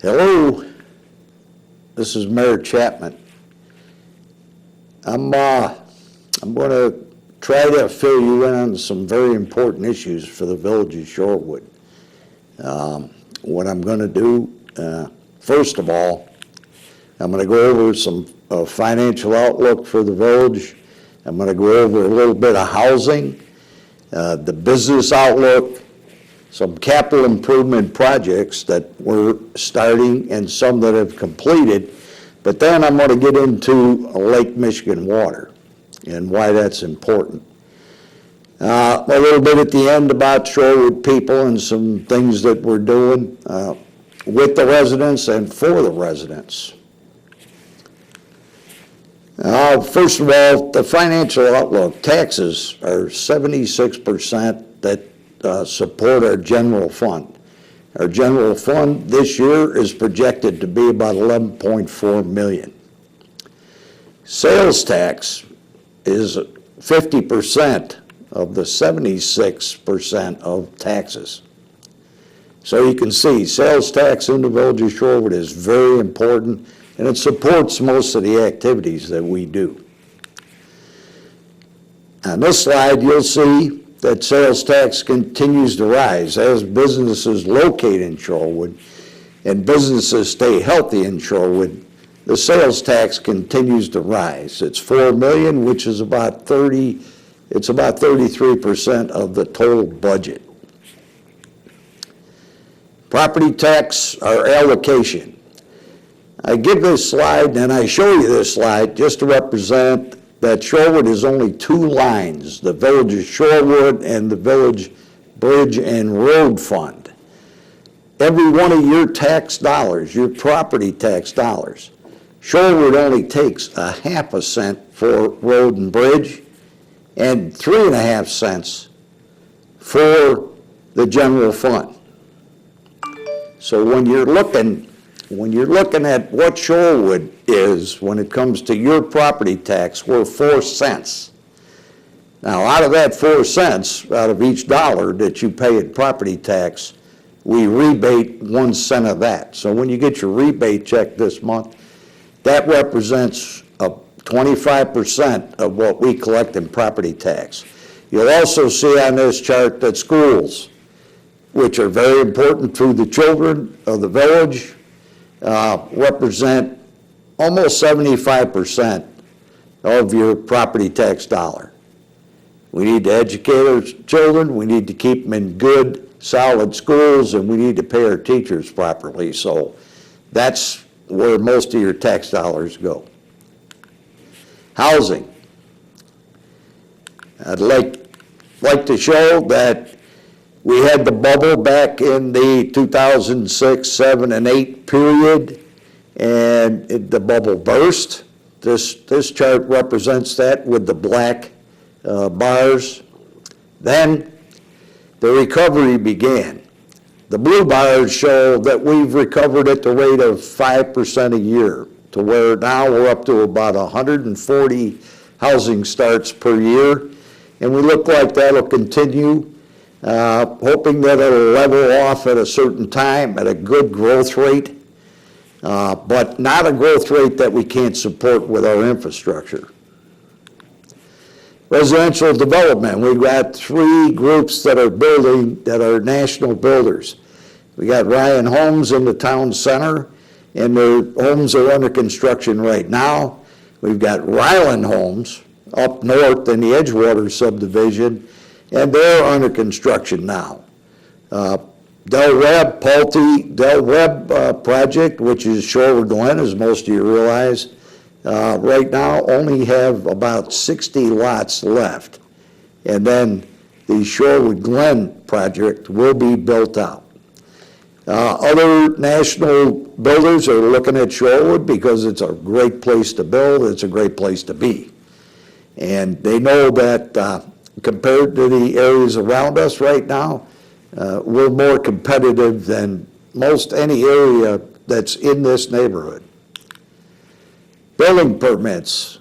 Hello, this is Mayor Chapman. I'm going to try to fill you in on some very important issues for the village of Shorewood. What I'm going to do, first of all, I'm going to go over some financial outlook for the village. I'm going to go over a little bit of housing, the business outlook, some capital improvement projects that we're starting and some that have completed. But then I'm going to get into Lake Michigan water and why that's important. A little bit at the end about Shorewood people and some things that we're doing with the residents and for the residents. First of all, the financial outlook. Taxes are 76% that support our general fund. Our general fund this year is projected to be about $11.4 million. Sales tax is 50% of the 76% of taxes. So you can see sales tax in the village of Shorewood is very important, and it supports most of the activities that we do. On this slide, you'll see that sales tax continues to rise as businesses locate in Shorewood and businesses stay healthy in Shorewood. The sales tax continues to rise. It's $4 million, which is about 33% of the total budget. Property tax, our allocation. I give this slide and I show you this slide just to represent that Shorewood is only two lines, the village of Shorewood and the village bridge and road fund. Every one of your tax dollars, your property tax dollars, Shorewood only takes 0.5 cent for road and bridge and 3.5 cents for the general fund. So when you're looking at what Shorewood is when it comes to your property tax, we're 4 cents. Now, out of that 4 cents, out of each dollar that you pay in property tax, we rebate 1 cent of that. So when you get your rebate check this month, that represents 25% of what we collect in property tax. You'll also see on this chart that schools, which are very important to the children of the village, represent almost 75% of your property tax dollar. We need to educate our children, we need to keep them in good, solid schools, and we need to pay our teachers properly. So that's where most of your tax dollars go. Housing. I'd like to show that we had the bubble back in the 2006, 7, and 8 period, and the bubble burst. This chart represents that with the black bars. Then the recovery began. The blue bars show that we've recovered at the rate of 5% a year, to where now we're up to about 140 housing starts per year, and we look like that'll continue. Hoping that it'll level off at a certain time at a good growth rate, but not a growth rate that we can't support with our infrastructure. Residential development, we've got 3 groups that are building, that are national builders. We got Ryan Homes in the town center, and their homes are under construction right now. We've got Ryland Homes up north in the Edgewater subdivision, and they're under construction now. Del Webb project, which is Shorewood Glen, as most of you realize, right now only have about 60 lots left. And then the Shorewood Glen project will be built out. Other national builders are looking at Shorewood because it's a great place to build, it's a great place to be. And they know that compared to the areas around us right now, we're more competitive than most any area that's in this neighborhood. Building permits.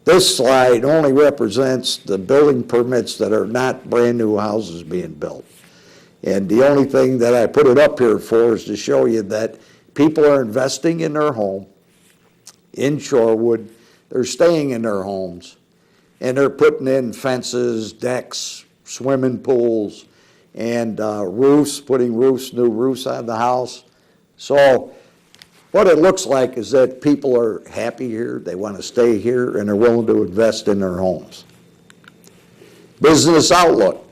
This slide only represents the building permits that are not brand new houses being built. And the only thing that I put it up here for is to show you that People are investing in their home in Shorewood. They're staying in their homes, and they're putting in fences, decks, swimming pools, and roofs, putting roofs, new roofs on the house. So what it looks like is that people are happy here, they want to stay here, and they're willing to invest in their homes. Business outlook.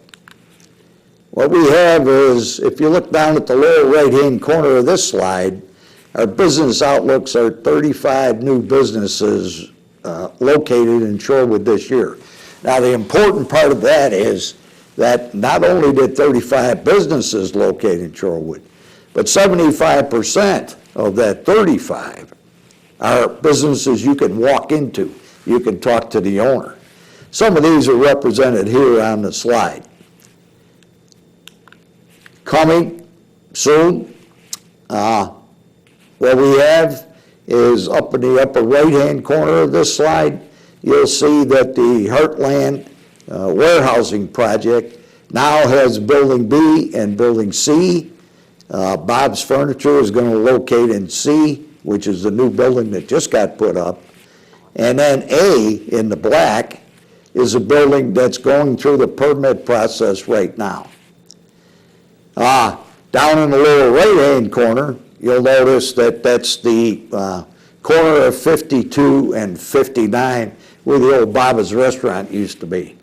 What we have is, if you look down at the lower right-hand corner of this slide, our business outlooks are 35 new businesses located in Shorewood this year. Now, the important part of that is that not only did 35 businesses locate in Shorewood, but 75% of that 35 are businesses you can walk into. You can talk to the owner. Some of these are represented here on the slide. Coming soon, what we have is up in the upper right-hand corner of this slide, you'll see that the Heartland warehousing project now has Building B and Building C. Bob's Furniture is going to locate in C, which is the new building that just got put up. And then A, in the black, is a building that's going through the permit process right now. Down in the lower right-hand corner, you'll notice that that's the corner of 52 and 59, where the old Baba's Restaurant used to be.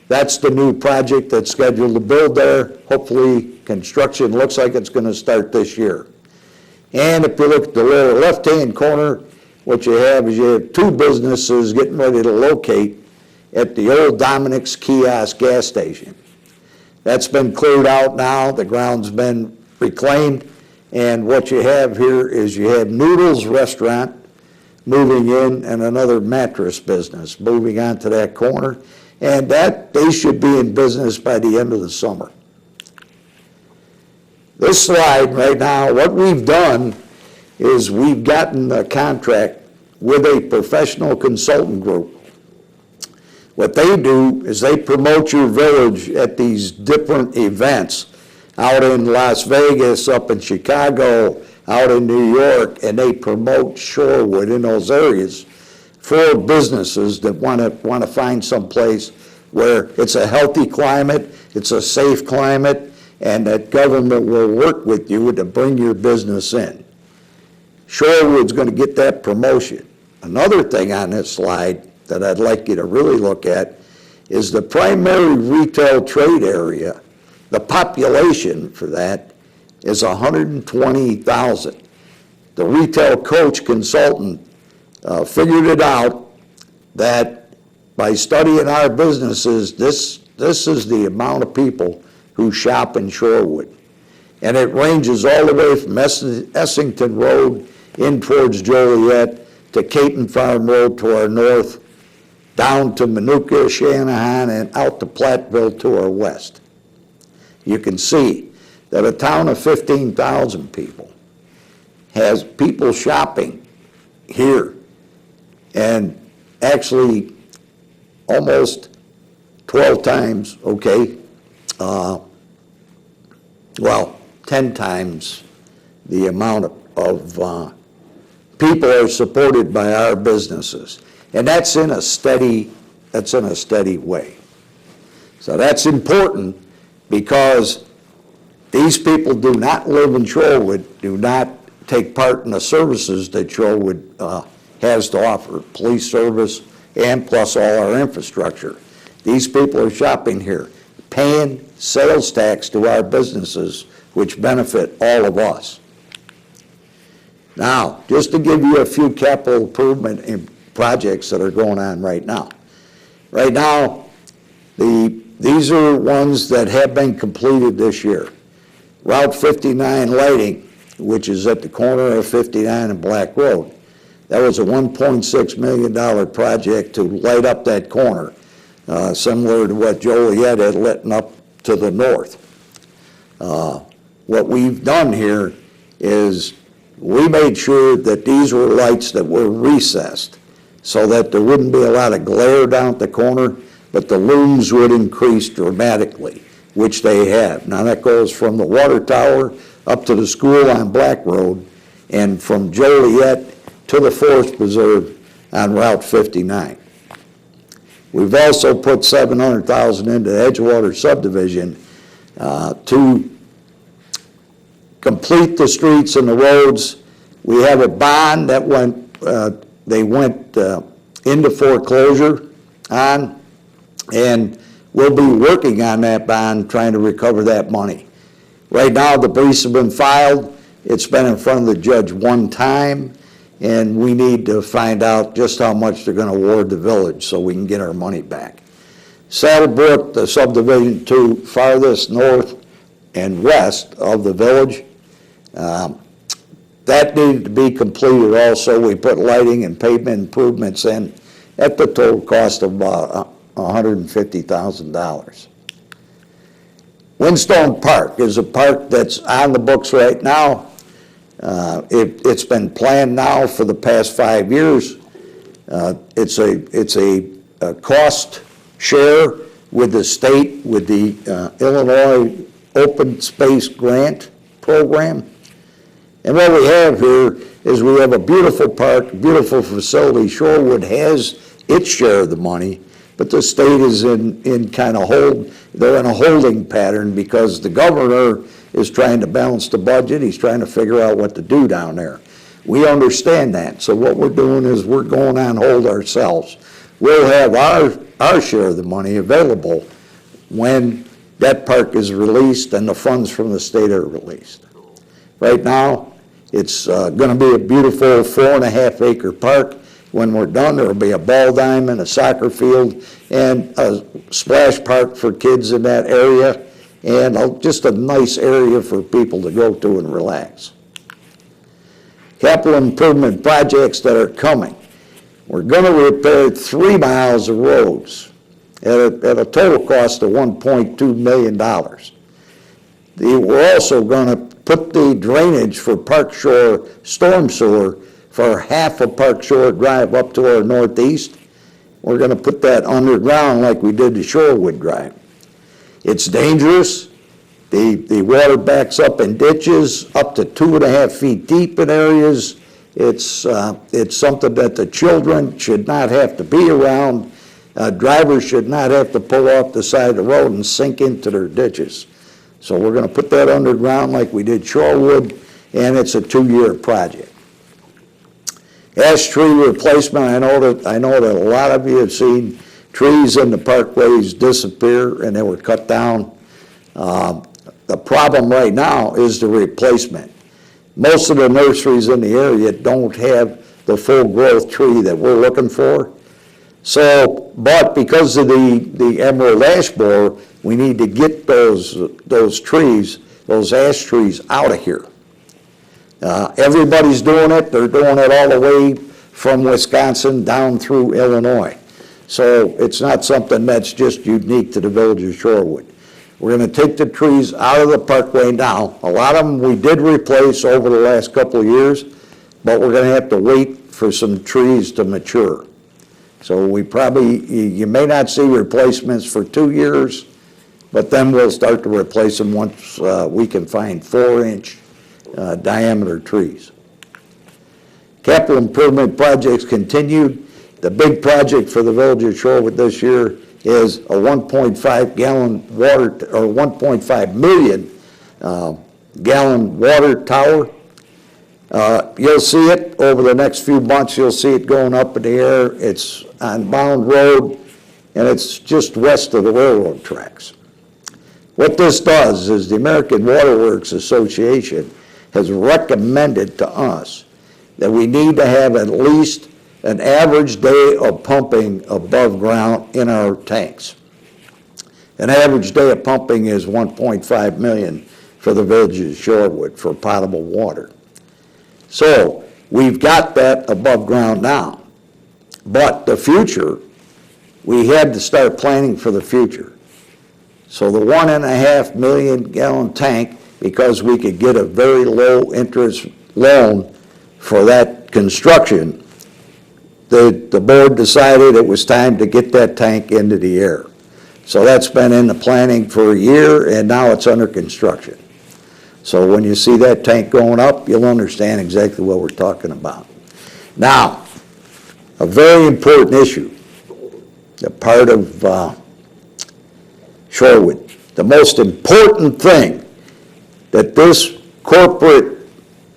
That's the new project that's scheduled to build there. Hopefully, construction looks like it's going to start this year. And if you look at the lower left-hand corner, what you have is you have two businesses getting ready to locate at the old Dominic's Kiosk gas station. That's been cleared out now. The ground's been reclaimed. And what you have here is you have Noodles Restaurant moving in and another mattress business moving onto that corner. And that they should be in business by the end of the summer. This slide right now, what we've done is we've gotten a contract with a professional consultant group. What they do is they promote your village at these different events out in Las Vegas, up in Chicago, out in New York, and they promote Shorewood in those areas for businesses that want to find some place where it's a healthy climate, it's a safe climate, and that government will work with you to bring your business in. Shorewood's going to get that promotion. Another thing on this slide that I'd like you to really look at is the primary retail trade area. The population for that is 120,000. The retail coach consultant figured it out that by studying our businesses, this is the amount of people who shop in Shorewood. And it ranges all the way from Essington Road in towards Joliet to Caton Farm Road to our north, down to Manuka, Shanahan, and out to Platteville to our west. You can see that a town of 15,000 people has people shopping here, and actually almost 12 times, 10 times the amount of people are supported by our businesses. And that's in a steady way. So that's important, because these people do not live in Shorewood, do not take part in the services that Shorewood has to offer, police service, and plus all our infrastructure. These people are shopping here, paying sales tax to our businesses, which benefit all of us. Now, just to give you a few capital improvement projects that are going on right now. Right now, these are ones that have been completed this year. Route 59 lighting, which is at the corner of 59 and Black Road. That was a $1.6 million project to light up that corner, similar to what Joliet had lit up to the north. What we've done here is we made sure that these were lights that were recessed so that there wouldn't be a lot of glare down at the corner, but the looms would increase dramatically, which they have. Now that goes from the water tower up to the school on Black Road, and from Joliet to the Forest Preserve on Route 59. We've also put $700,000 into the Edgewater subdivision to complete the streets and the roads. We have a bond that they went into foreclosure on, and we'll be working on that bond, trying to recover that money. Right now, the briefs have been filed. It's been in front of the judge one time, and we need to find out just how much they're going to award the village so we can get our money back. Saddlebrook, the subdivision to farthest north and west of the village, that needed to be completed also. We put lighting and pavement improvements in at the total cost of about $150,000. Windstone Park is a park that's on the books right now. It's been planned now for the past 5 years. It's a cost share with the state, with the Illinois Open Space Grant Program. And what we have here is we have a beautiful park, beautiful facility. Shorewood has its share of the money, but the state is in kind of they're in a holding pattern because the governor is trying to balance the budget. He's trying to figure out what to do down there. We understand that. So what we're doing is we're going on hold ourselves. We'll have our share of the money available when that park is released and the funds from the state are released. Right now, it's going to be a beautiful 4.5 acre park. When we're done, there will be a ball diamond, a soccer field, and a splash park for kids in that area, and just a nice area for people to go to and relax. Capital improvement projects that are coming. We're going to repair 3 miles of roads at a total cost of $1.2 million. We're also going to put the drainage for Park Shore storm sewer for half of Park Shore Drive up to our northeast. We're going to put that underground like we did to Shorewood Drive. It's dangerous. The water backs up in ditches up to 2.5 feet deep in areas. It's something that the children should not have to be around. Drivers should not have to pull off the side of the road and sink into their ditches. So we're going to put that underground like we did Shorewood, and it's a 2-year project. Ash tree replacement. I know that a lot of you have seen trees in the parkways disappear and they were cut down. The problem right now is the replacement. Most of the nurseries in the area don't have the full growth tree that we're looking for. So, but because of the emerald ash borer, we need to get those trees, those ash trees out of here. Everybody's doing it. They're doing it all the way from Wisconsin down through Illinois. So it's not something that's just unique to the village of Shorewood. We're going to take the trees out of the parkway now. A lot of them we did replace over the last couple of years, but we're going to have to wait for some trees to mature. So you may not see replacements for 2 years, but then we'll start to replace them once we can find 4-inch diameter trees. Capital improvement projects continued. The big project for the village of Shorewood this year is a 1.5 million gallon water tower. You'll see it over the next few months. You'll see it going up in the air. It's on Mound Road, and it's just west of the railroad tracks. What this does is the American Water Works Association has recommended to us that we need to have at least an average day of pumping above ground in our tanks. An average day of pumping is 1.5 million for the village of Shorewood for potable water. So we've got that above ground now. But the future, we had to start planning for the future. So the 1.5 million gallon tank, because we could get a very low interest loan for that construction, the board decided it was time to get that tank into the air. So that's been in the planning for a year, and now it's under construction. So when you see that tank going up, you'll understand exactly what we're talking about. Now, a very important issue, the part of Shorewood. The most important thing that this corporate,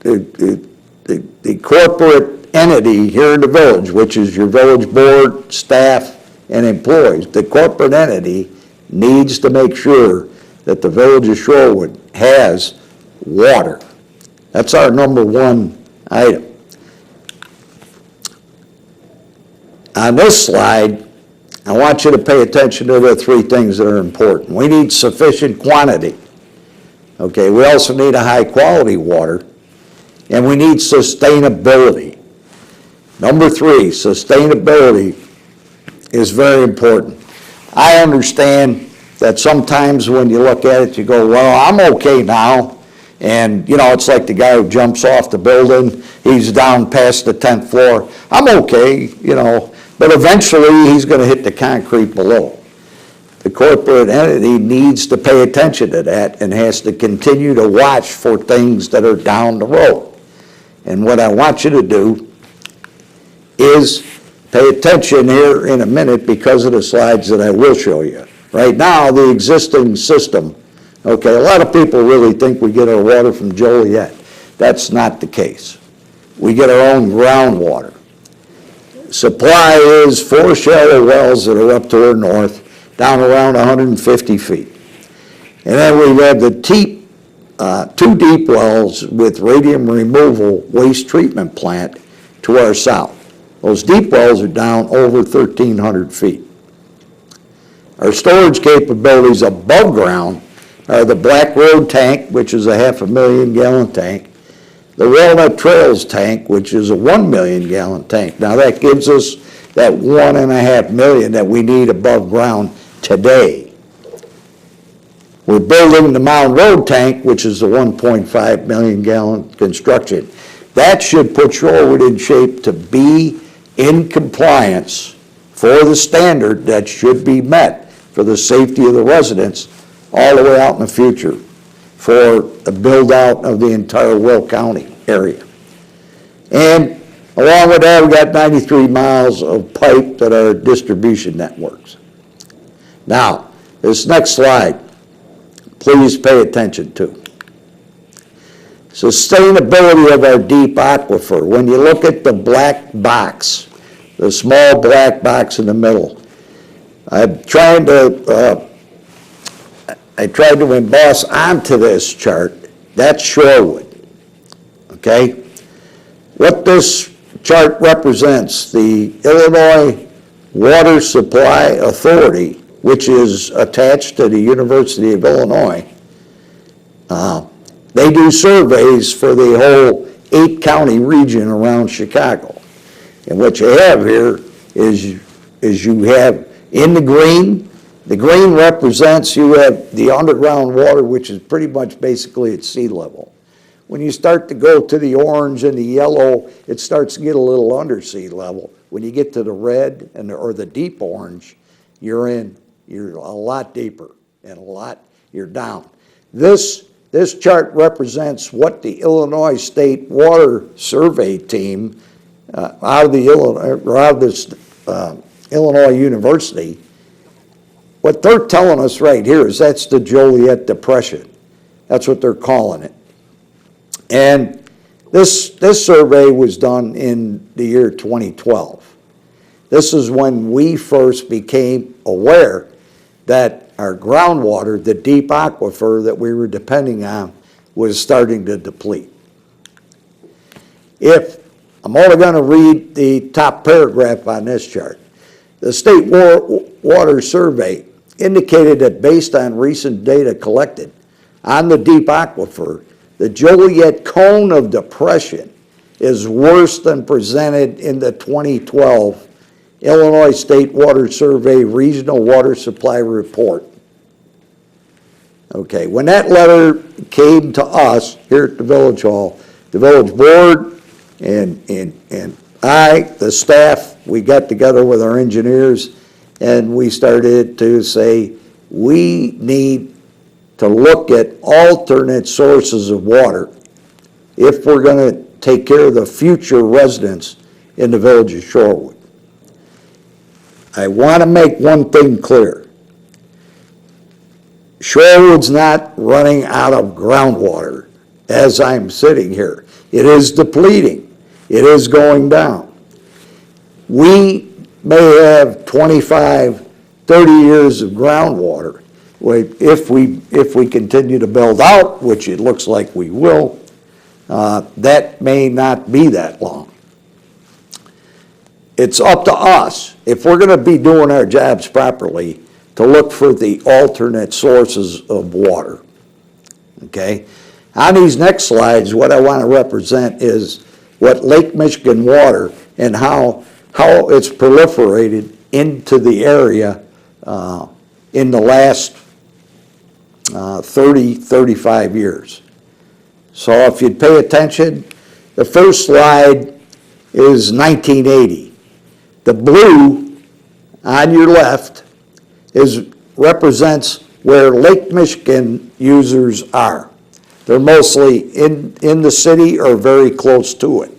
the corporate entity here in the village, which is your village board, staff, and employees, the corporate entity needs to make sure that the village of Shorewood has water. That's our number one item. On this slide, I want you to pay attention to the three things that are important. We need sufficient quantity. Okay, we also need a high quality water, and we need sustainability. Number three, sustainability is very important. I understand that sometimes when you look at it, you go, well, I'm okay now. And, you know, it's like the guy who jumps off the building. He's down past the 10th floor. I'm okay, you know, but eventually he's going to hit the concrete below. The corporate entity needs to pay attention to that and has to continue to watch for things that are down the road. And what I want you to do is pay attention here in a minute because of the slides that I will show you. Right now, the existing system, okay, a lot of people really think we get our water from Joliet. That's not the case. We get our own groundwater. Supply is 4 shallow wells that are up to our north, down around 150 feet. And then we have the 2 deep wells with radium removal waste treatment plant to our south. Those deep wells are down over 1,300 feet. Our storage capabilities above ground are the Black Road tank, which is a 500,000 gallon tank, the Walnut Trails tank, which is a 1 million gallon tank. Now that gives us that 1.5 million that we need above ground today. We're building the Mound Road tank, which is a 1.5 million gallon construction. That should put Shorewood in shape to be in compliance for the standard that should be met for the safety of the residents all the way out in the future for the build out of the entire Will County area. And along with that, we got 93 miles of pipe that are distribution networks. Now, this next slide, please pay attention to. Sustainability of our deep aquifer. When you look at the black box, the small black box in the middle, I tried to emboss onto this chart. That's Shorewood, okay? What this chart represents, the Illinois Water Supply Authority, which is attached to the University of Illinois, they do surveys for the whole 8-county region around Chicago. And what you have here is you have in the green represents you have the underground water, which is pretty much basically at sea level. When you start to go to the orange and the yellow, it starts to get a little under sea level. When you get to the red or the deep orange, you're a lot deeper and you're down. This chart represents what the Illinois State Water Survey team out of this Illinois University, what they're telling us right here is that's the Joliet Depression. That's what they're calling it. And this survey was done in the year 2012. This is when we first became aware that our groundwater, the deep aquifer that we were depending on, was starting to deplete. I'm only going to read the top paragraph on this chart. The State Water Survey indicated that based on recent data collected on the deep aquifer, the Joliet cone of depression is worse than presented in the 2012 Illinois State Water Survey Regional Water Supply Report. Okay, when that letter came to us here at the Village Hall, the Village Board and I, the staff, we got together with our engineers and we started to say, we need to look at alternate sources of water if we're going to take care of the future residents in the village of Shorewood. I want to make one thing clear. Shorewood's not running out of groundwater as I'm sitting here. It is depleting. It is going down. We may have 25, 30 years of groundwater. If we continue to build out, which it looks like we will, that may not be that long. It's up to us, if we're going to be doing our jobs properly, to look for the alternate sources of water, okay? On these next slides, what I want to represent is what Lake Michigan water and how it's proliferated into the area in the last 30, 35 years. So if you'd pay attention, the first slide is 1980. The blue on your left represents where Lake Michigan users are. They're mostly in the city or very close to it.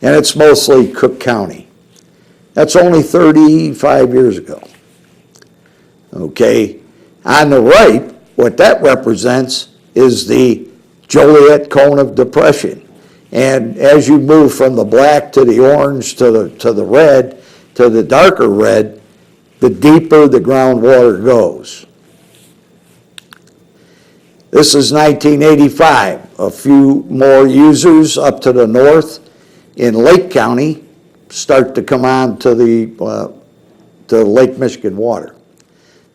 And it's mostly Cook County. That's only 35 years ago. Okay, on the right, what that represents is the Joliet Cone of Depression. And as you move from the black to the orange to the red to the darker red, the deeper the groundwater goes. This is 1985. A few more users up to the north in Lake County start to come on to Lake Michigan water.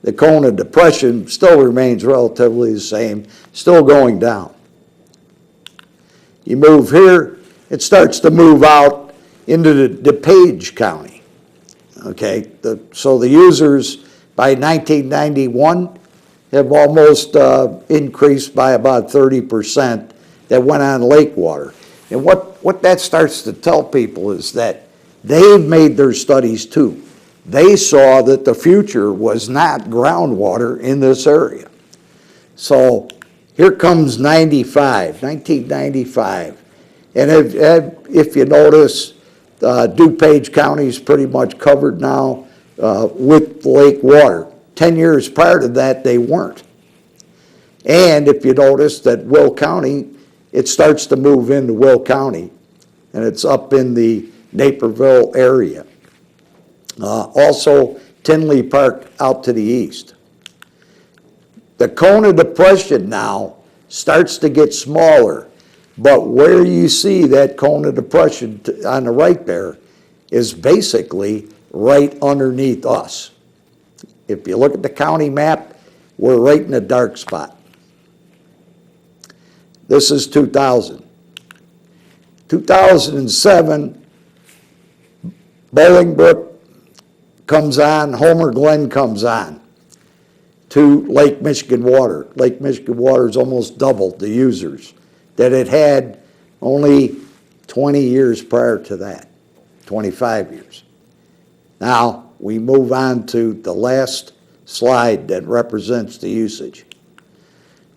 The cone of depression still remains relatively the same, still going down. You move here, it starts to move out into the DuPage County. Okay, so the users by 1991 have almost increased by about 30% that went on lake water. And what that starts to tell people is that they've made their studies too. They saw that the future was not groundwater in this area. So here comes 1995. And if you notice, DuPage County is pretty much covered now with lake water. 10 years prior to that, they weren't. And if you notice that Will County, it starts to move into Will County, and it's up in the Naperville area. Also, Tinley Park out to the east. The cone of depression now starts to get smaller, but where you see that cone of depression on the right there is basically right underneath us. If you look at the county map, we're right in the dark spot. This is 2000. 2007, Bolingbrook comes on, Homer Glen comes on to Lake Michigan water. Lake Michigan water is almost doubled the users that it had only 20 years prior to that, 25 years. Now, we move on to the last slide that represents the usage.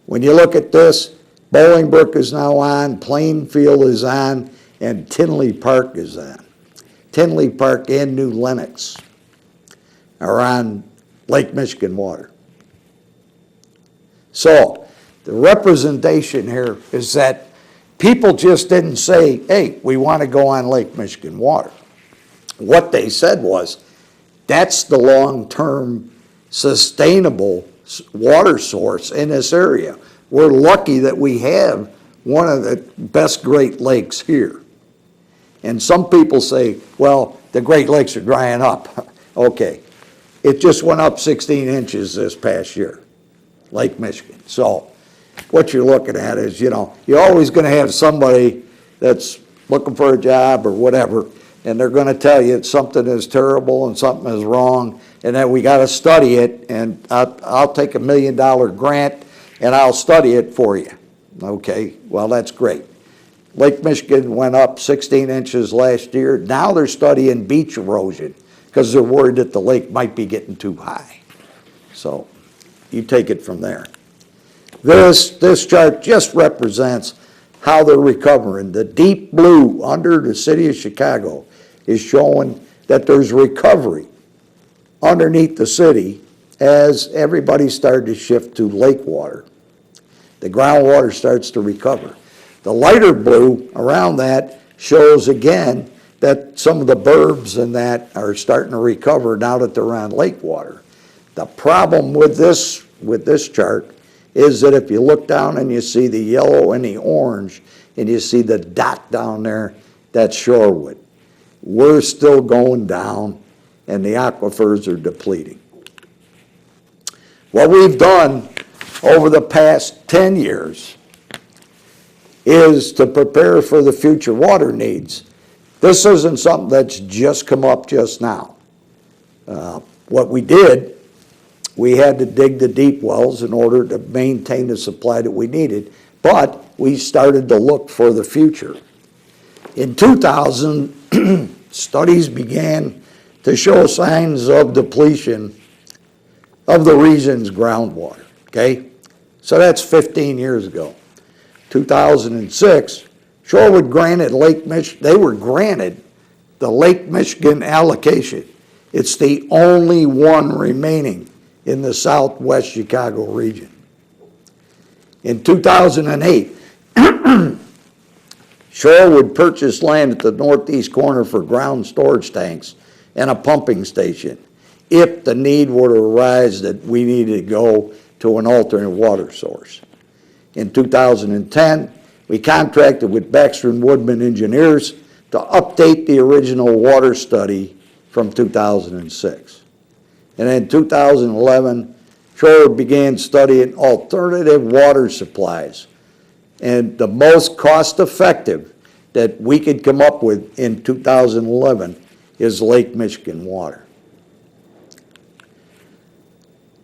When you look at this, Bolingbrook is now on, Plainfield is on, and Tinley Park is on. Tinley Park and New Lenox are on Lake Michigan water. So the representation here is that people just didn't say, hey, we want to go on Lake Michigan water. What they said was, that's the long-term sustainable water source in this area. We're lucky that we have one of the best Great Lakes here. And some people say, well, the Great Lakes are drying up. Okay, it just went up 16 inches this past year, Lake Michigan. So what you're looking at is, you're always going to have somebody that's looking for a job or whatever, and they're going to tell you something is terrible and something is wrong, and that we got to study it, and I'll take $1 million grant and I'll study it for you. Okay, well, that's great. Lake Michigan went up 16 inches last year. Now they're studying beach erosion because they're worried that the lake might be getting too high. So you take it from there. This chart just represents how they're recovering. The deep blue under the city of Chicago is showing that there's recovery underneath the city as everybody started to shift to lake water. The groundwater starts to recover. The lighter blue around that shows again that some of the burbs and that are starting to recover now that they're on lake water. The problem with this chart is that if you look down and you see the yellow and the orange and you see the dot down there, that's Shorewood. We're still going down and the aquifers are depleting. What we've done over the past 10 years is to prepare for the future water needs. This isn't something that's just come up just now. What we did, we had to dig the deep wells in order to maintain the supply that we needed, but we started to look for the future. In 2000, studies began to show signs of depletion of the region's groundwater, okay? So that's 15 years ago. 2006, Shorewood granted they were granted the Lake Michigan allocation. It's the only one remaining in the southwest Chicago region. In 2008, Shorewood purchased land at the northeast corner for ground storage tanks and a pumping station if the need were to arise that we needed to go to an alternate water source. In 2010, we contracted with Baxter and Woodman engineers to update the original water study from 2006. And in 2011, Shorewood began studying alternative water supplies. And the most cost-effective that we could come up with in 2011 is Lake Michigan water.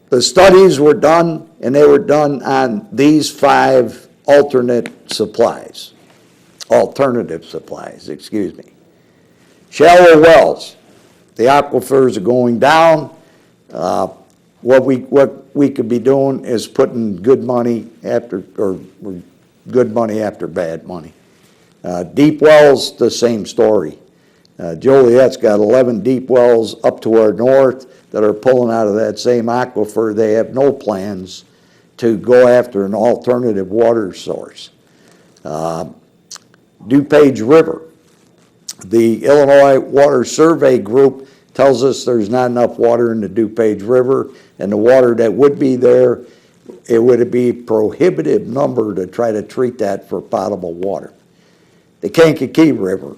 The studies were done, and they were done on these 5 alternative supplies, excuse me. Shallow wells, the aquifers are going down. What we could be doing is putting good money after bad money. Deep wells, the same story. Joliet's got 11 deep wells up to our north that are pulling out of that same aquifer. They have no plans to go after an alternative water source. DuPage River, the Illinois Water Survey Group tells us there's not enough water in the DuPage River, and the water that would be there, it would be a prohibitive number to try to treat that for potable water. The Kankakee River,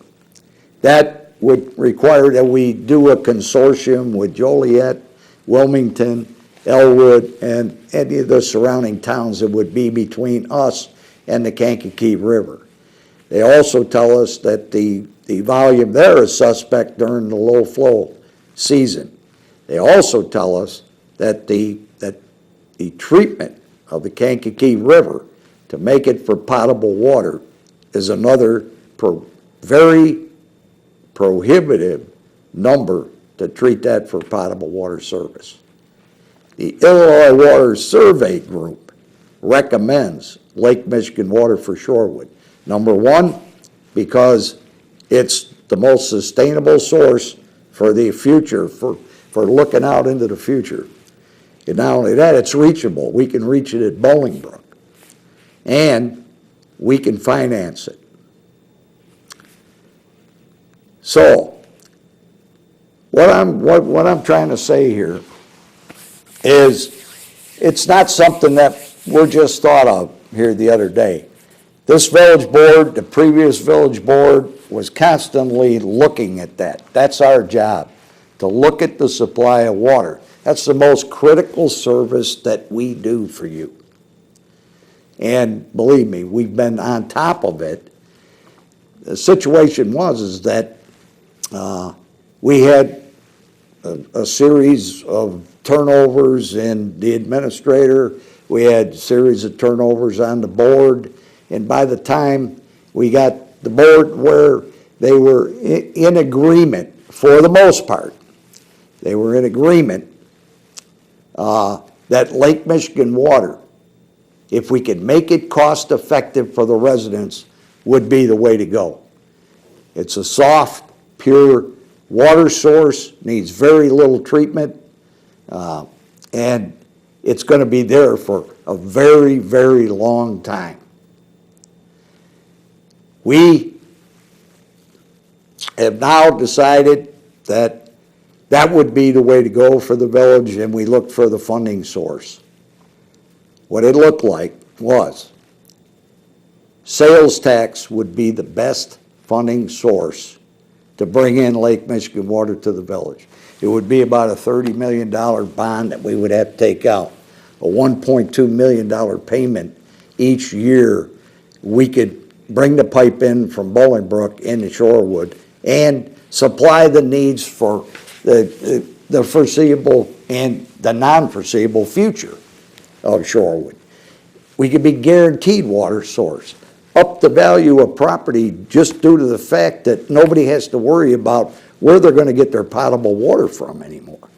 that would require that we do a consortium with Joliet, Wilmington, Elwood, and any of the surrounding towns that would be between us and the Kankakee River. They also tell us that the volume there is suspect during the low flow season. They also tell us that the treatment of the Kankakee River to make it for potable water is another very prohibitive number to treat that for potable water service. The Illinois Water Survey Group recommends Lake Michigan water for Shorewood. Number one, because it's the most sustainable source for the future, for looking out into the future. And not only that, it's reachable. We can reach it at Bolingbrook. And we can finance it. So, what I'm trying to say here is it's not something that we're just thought of here the other day. This village board, the previous village board, was constantly looking at that. That's our job, to look at the supply of water. That's the most critical service that we do for you. And believe me, we've been on top of it. The situation is that we had a series of turnovers in the administrator. We had a series of turnovers on the board. And by the time we got the board where they were in agreement, for the most part, they were in agreement that Lake Michigan water if we could make it cost effective for the residents, would be the way to go. It's a soft, pure water source, needs very little treatment, and it's going to be there for a very, very long time. We have now decided that that would be the way to go for the village, and we looked for the funding source. What it looked like was sales tax would be the best funding source to bring in Lake Michigan water to the village. It would be about a $30 million bond that we would have to take out, a $1.2 million payment each year. We could bring the pipe in from Bolingbrook into Shorewood and supply the needs for the foreseeable and the non-foreseeable future of Shorewood. We could be guaranteed water source, up the value of property just due to the fact that nobody has to worry about where they're going to get their potable water from anymore.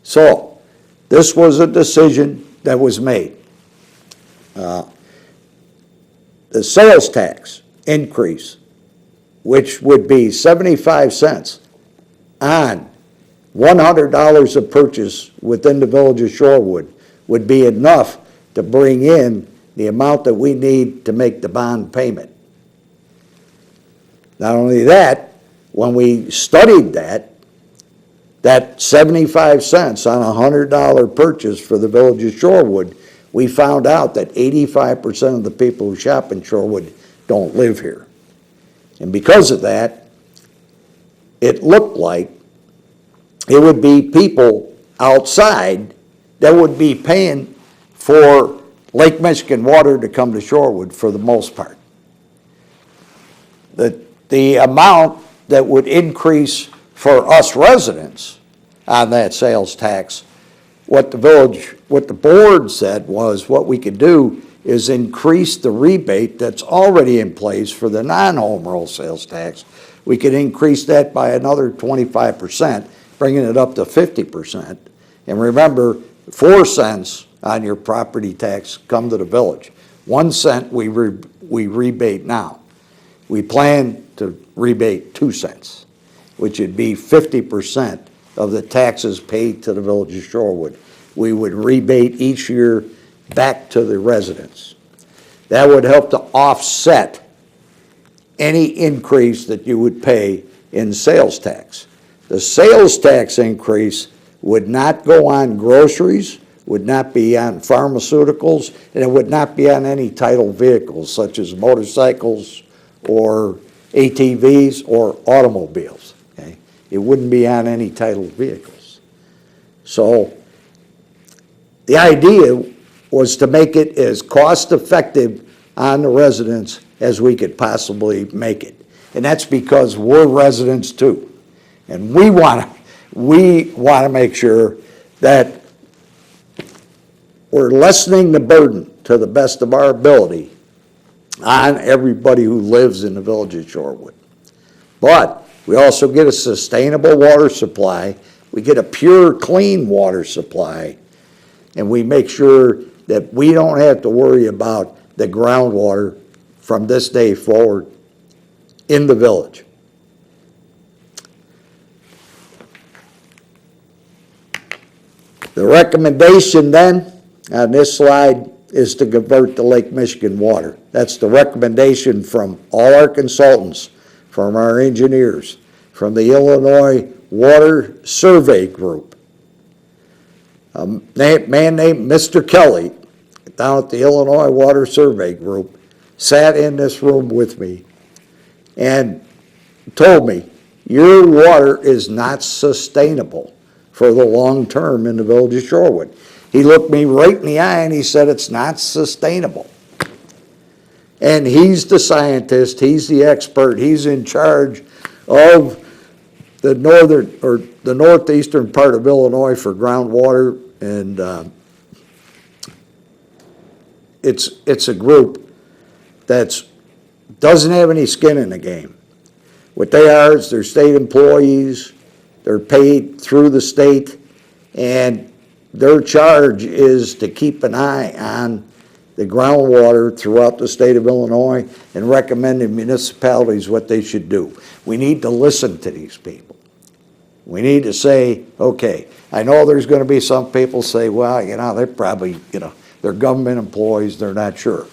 So this was a decision that was made. The sales tax increase, which would be 75 cents on $100 of purchase within the village of Shorewood, would be enough to bring in the amount that we need to make the bond payment. Not only that, when we studied that 75 cents on a $100 purchase for the village of Shorewood, we found out that 85% of the people who shop in Shorewood don't live here. And because of that, it looked like it would be people outside that would be paying for Lake Michigan water to come to Shorewood for the most part. The amount that would increase for us residents on that sales tax, what the board said was what we could do is increase the rebate that's already in place for the non-home rule sales tax. We could increase that by another 25%, bringing it up to 50%. And remember, 4 cents on your property tax come to the village. 1 cent we rebate now. We plan to rebate 2 cents, which would be 50% of the taxes paid to the village of Shorewood. We would rebate each year back to the residents. That would help to offset any increase that you would pay in sales tax. The sales tax increase would not go on groceries, would not be on pharmaceuticals, and it would not be on any titled vehicles such as motorcycles or ATVs or automobiles. Okay? It wouldn't be on any titled vehicles. So the idea was to make it as cost effective on the residents as we could possibly make it. And that's because we're residents too. And we want to make sure that we're lessening the burden to the best of our ability on everybody who lives in the village of Shorewood. But we also get a sustainable water supply, we get a pure, clean water supply, and we make sure that we don't have to worry about the groundwater from this day forward in the village. The recommendation then on this slide is to convert to Lake Michigan water. That's the recommendation from all our consultants, from our engineers, from the Illinois Water Survey Group. A man named Mr. Kelly down at the Illinois Water Survey Group sat in this room with me and told me, your water is not sustainable for the long term in the village of Shorewood. He looked me right in the eye and he said, it's not sustainable. And he's the scientist, he's the expert, he's in charge of the northern or the northeastern part of Illinois for groundwater, and it's a group that doesn't have any skin in the game. What they are is they're state employees, they're paid through the state, and their charge is to keep an eye on the groundwater throughout the state of Illinois and recommending municipalities what they should do. We need to listen to these people. We need to say, okay, I know there's going to be some people say, well, they're probably, they're government employees, they're not sure.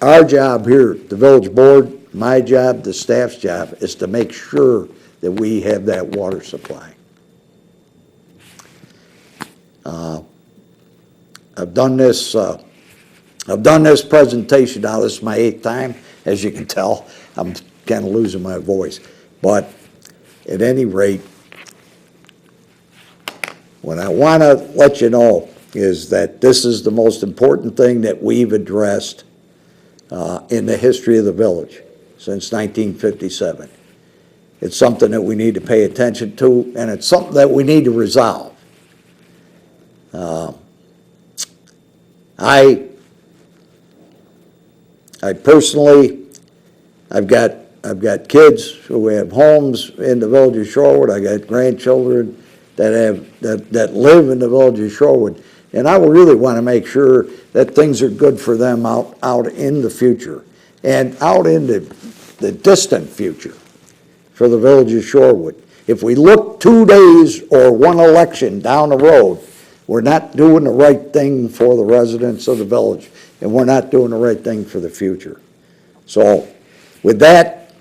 Our job here, the village board, my job, the staff's job, is to make sure that we have that water supply. I've done this presentation now. This is my 8th time. As you can tell, I'm kind of losing my voice. But at any rate, what I want to let you know is that this is the most important thing that we've addressed in the history of the village since 1957. It's something that we need to pay attention to, and it's something that we need to resolve. I personally, I've got kids who have homes in the village of Shorewood. I got grandchildren that live in the village of Shorewood, and I really want to make sure that things are good for them out in the future and out in the distant future for the village of Shorewood. If we look 2 days or one election down the road, we're not doing the right thing for the residents of the village, and we're not doing the right thing for the future. So with that,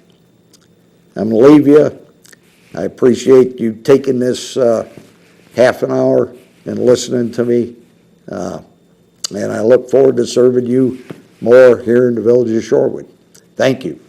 I'm going to leave you. I appreciate you taking this half an hour and listening to me, and I look forward to serving you more here in the village of Shorewood. Thank you.